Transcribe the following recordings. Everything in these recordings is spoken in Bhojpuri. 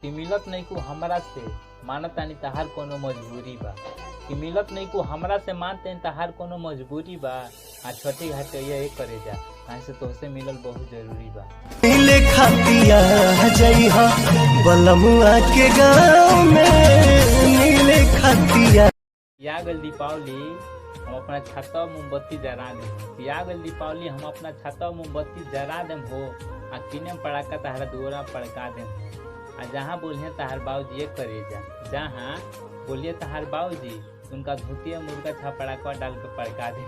कि मिलत नहीं को हमरा से मानतानी तहार कोनो मजबूरी बा, कि मिलत नहीं को हमरा से मानते तहार कोनो मजबूरी बा। आ छोटी घाट ये करे जा कहीं से तोहसे मिलल बहुत जरूरी बा। मिले खातिया जइहा बलमुआ के गाँव में मिले खातिया। या गल दीपावली हम अपना छाता मोमबत्ती जरा देम, या गल दीपावली हम अपना छाता मोमबत्ती जरा देम हो। आ किने पड़ाका तहरा दुआरा पड़का देम। आ जहाँ बोलिए तहार बाबूजी ये करे जा, जहाँ बोलिए तहार बाबूजी उनका धोतिया मुर्गा छापड़ाका डाल के पड़का दे।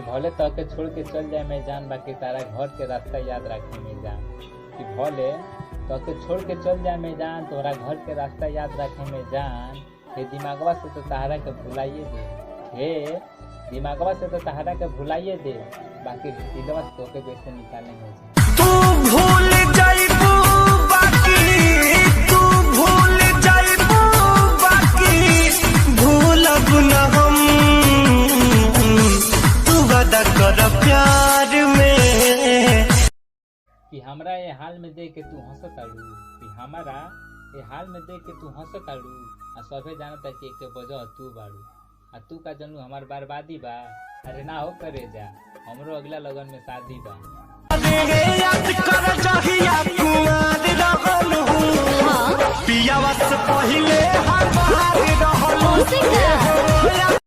भले तके छोड़ के चल जाए मैं जान, बाकी तारा घर के रास्ता याद रखे में जान। कि भले तके छोड़ के चल जाए मैं जान, तोरा घर के रास्ता याद रखे में जान। हे दिमागवा से तो तहरा के भुलाइए दे, हे दिमागवा से तो तहरा के भुलाइए दे, बाकी दिलवा से तोके कैसे निकाले में जान। तू भूल जाइबू बाकी, तू भूल जाइबू बाकी भूलब न हम। तू वादा कर प्यार में कि हमरा ये हाल में देख के तू हंसत आड़ू, कि हमारा ये हाल में देख के तू हंसत आड़ू। आ सभे जानता कि एक वजह तू बाड़ू। आ तू का जनू हमार बर्बादी बा। अरे ना हो करे जा, हमरो अगला लगन में शादी बा। याद कर जहिया कुआर रहल हूँ, पियावा से पहिले हम बाहर रहल हूँ।